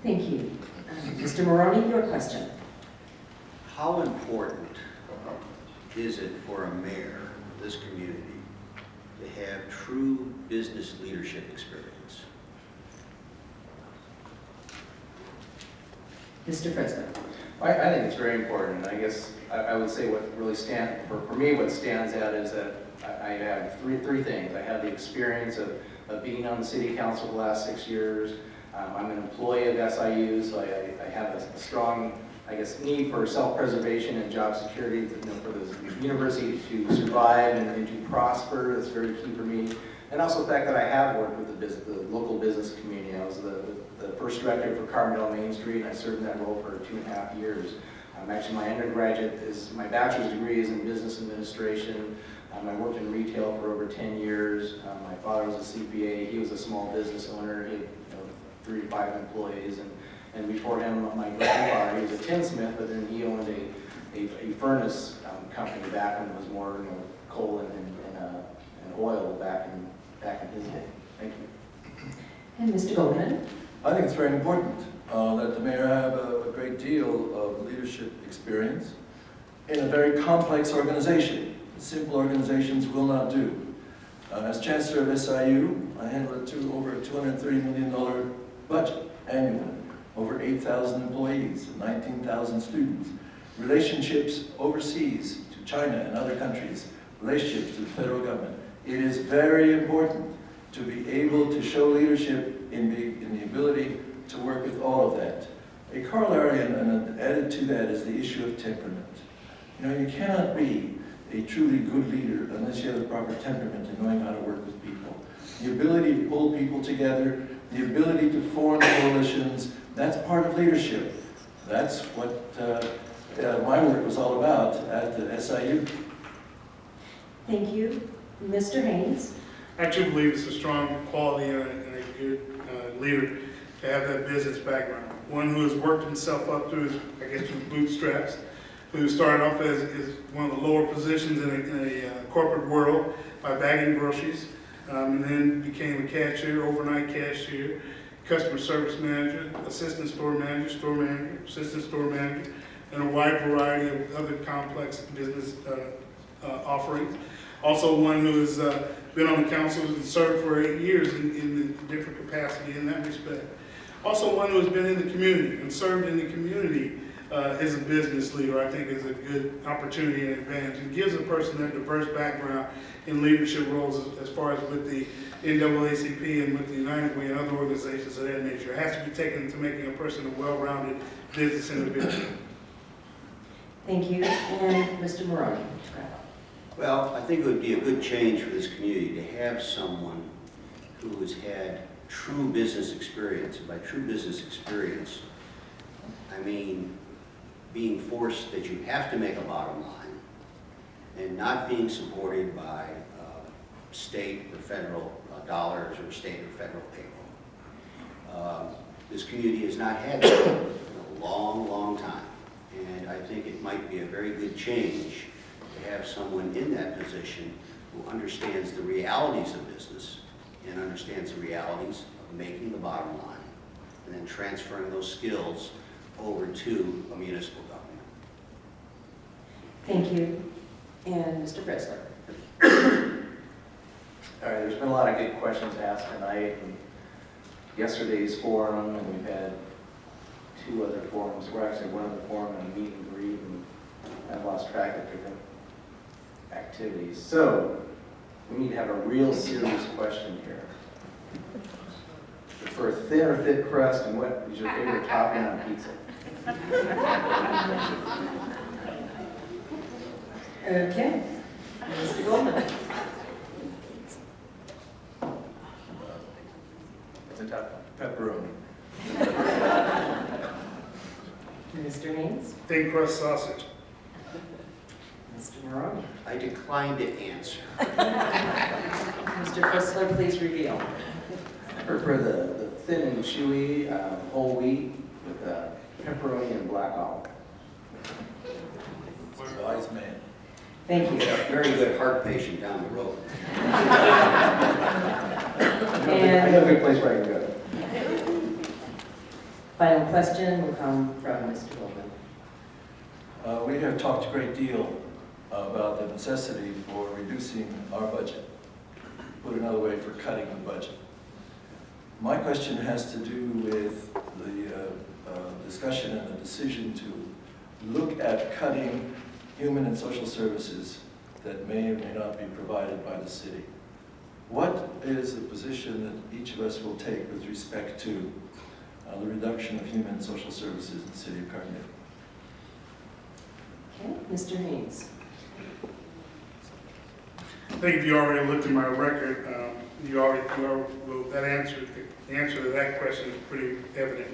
Thank you. Mr. Maroney, your question. How important is it for a mayor of this community to have true business leadership experience? Mr. Fresco. I think it's very important. I guess I would say what really for me, what stands out is that I have three things. I have the experience of being on the city council the last 6 years. I'm an employee of SIU, so I have a strong, I guess, need for self-preservation and job security for the university to survive and to prosper. That's very key for me. And also the fact that I have worked with the local business community. I was the first director for Carbondale Main Street, and I served in that role for 2.5 years. Actually, my bachelor's degree is in business administration. I worked in retail for over 10 years. My father was a CPA. He was a small business owner. He had 3 to 5 employees. And before him, my grandfather, he was a tinsmith, but then he owned a furnace company back when it was more coal and oil back in his day. Thank you. And Mr. Goldman. I think it's very important that the mayor have a great deal of leadership experience in a very complex organization. Simple organizations will not do. As Chancellor of SIU, I handle over a $230 million budget annually, over 8,000 employees, 19,000 students, relationships overseas to China and other countries, relationships to the federal government. It is very important to be able to show leadership in the ability to work with all of that. A corollary and added to that is the issue of temperament. You cannot be a truly good leader unless you have the proper temperament and knowing how to work with people. The ability to pull people together, the ability to form coalitions, that's part of leadership. That's what my work was all about at the SIU. Thank you. Mr. Haynes. I actually believe it's a strong quality and a good leader to have that business background. One who has worked himself up through his bootstraps, who started off as one of the lower positions in a corporate world by bagging groceries, and then became a cashier, overnight cashier, customer service manager, assistant store manager, assistant store manager, and a wide variety of other complex business offerings. Also one who has been on the council and served for 8 years in a different capacity in that respect. Also one who has been in the community and served in the community as a business leader, I think is a good opportunity and advantage. It gives a person that diverse background in leadership roles as far as with the NAACP and with the United Way and other organizations of that nature. It has to be taken into making a person a well-rounded business individual. Thank you. And Mr. Maroney. Well, I think it would be a good change for this community to have someone who has had true business experience. And by true business experience, I mean being forced that you have to make a bottom line and not being supported by state or federal dollars or state or federal payroll. This community has not had that in a long, long time. And I think it might be a very good change to have someone in that position who understands the realities of business and understands the realities of making the bottom line and then transferring those skills over to a municipal government. Thank you. And Mr. Fresler. All right, there's been a lot of good questions asked tonight, and yesterday's forum, and we've had 2 other forums. We're actually one other forum and a meet and greet, and I've lost track of different activities. So, we need to have a real serious question here. For a thin or thick crust, and what is your favorite topping on pizza? Okay. Mr. Goldman. What's the top? Pepperoni. Mr. Haynes. Thin crust sausage. Mr. Maroney. I decline to answer. Mr. Fresler, please reveal. I prefer the thin and chewy whole wheat with pepperoni and black olive. Wise man. Thank you. Very good heart patient down the road. I know a good place where I can go. Final question will come from Mr. Goldman. We have talked a great deal about the necessity for reducing our budget. Put another way, for cutting the budget. My question has to do with the discussion and the decision to look at cutting human and social services that may or may not be provided by the city. What is the position that each of us will take with respect to the reduction of human and social services in the city of Carbondale? Okay, Mr. Haynes. I think if you already looked at my record, the answer to that question is pretty evident.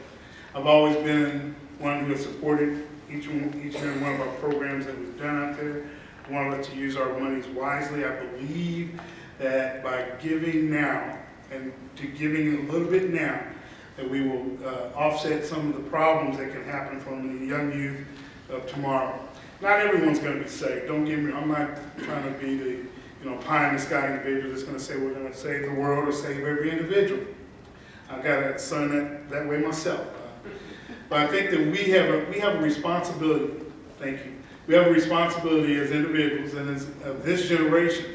I've always been one who has supported each and every one of our programs that we've done out there. I want us to use our monies wisely. I believe that by giving now and to giving a little bit now, that we will offset some of the problems that can happen from the young youth of tomorrow. Not everyone's going to be saved. Don't get me. I'm not trying to be the pie in the sky individual that's going to say we're going to save the world or save every individual. I've got a son that way myself. But I think that we have a responsibility. Thank you. We have a responsibility as individuals and as of this generation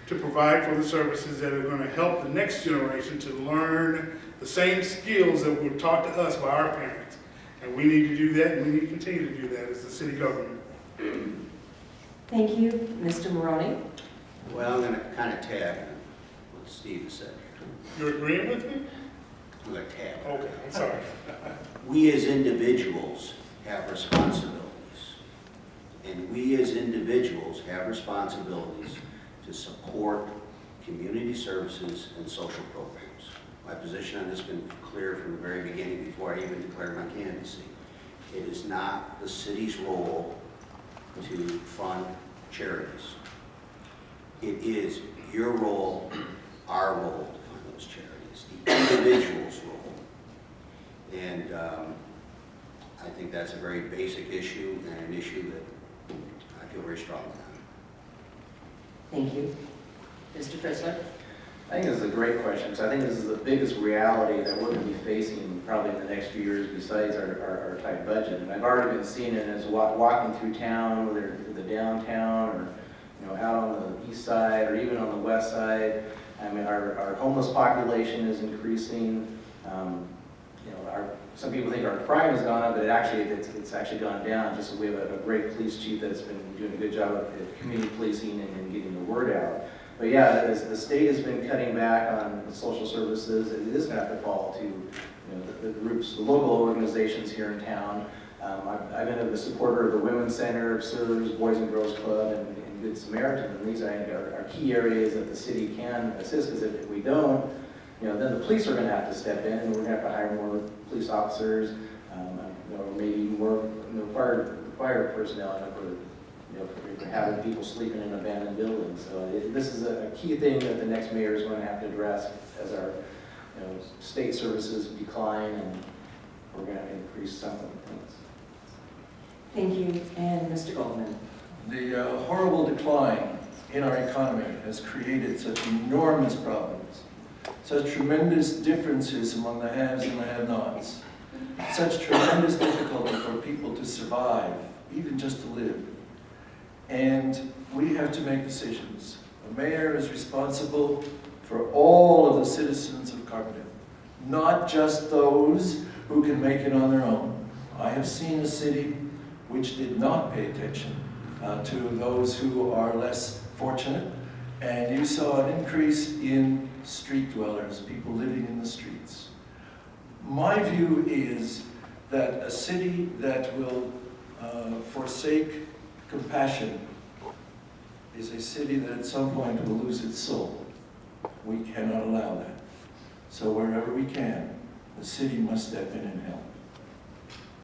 to provide for the services that are going to help the next generation to learn the same skills that were taught to us by our parents. And we need to do that, and we need to continue to do that as the city government. Thank you. Mr. Maroney? Well, I'm going to kind of tag on what Steve has said. You're agreeing with me? I'm going to tag. Okay, I'm sorry. We as individuals have responsibilities. And we as individuals have responsibilities to support community services and social programs. My position on this has been clear from the very beginning before I even declared my candidacy. It is not the city's role to fund charities. It is your role, our role to fund those charities, the individual's role. And I think that's a very basic issue and an issue that I feel very strongly on. Thank you. Mr. Chrysler? I think this is a great question, because I think this is the biggest reality that we're going to be facing probably in the next few years besides our tight budget. And I've already been seeing it as walking through town, whether the downtown or out on the east side or even on the west side. I mean, our homeless population is increasing. Some people think our crime has gone up, but it's actually gone down. Just so we have a great police chief that's been doing a good job at community policing and getting the word out. But yeah, as the state has been cutting back on social services, it is going to have to fall to the groups, the local organizations here in town. I've been a supporter of the Women's Center, SERS, Boys and Girls Club, and Good Samaritan, and these I think are key areas that the city can assist, because if we don't, then the police are going to have to step in, and we're going to have to hire more police officers, maybe more fire personnel, for having people sleeping in abandoned buildings. So this is a key thing that the next mayor is going to have to address as our state services decline, and we're going to increase some of the things. Thank you. And Mr. Goldman? The horrible decline in our economy has created such enormous problems, such tremendous differences among the haves and the have-nots, such tremendous difficulty for people to survive, even just to live. And we have to make decisions. The mayor is responsible for all of the citizens of Carbondale, not just those who can make it on their own. I have seen a city which did not pay attention to those who are less fortunate, and you saw an increase in street dwellers, people living in the streets. My view is that a city that will forsake compassion is a city that at some point will lose its soul. We cannot allow that. So wherever we can, the city must step in and help.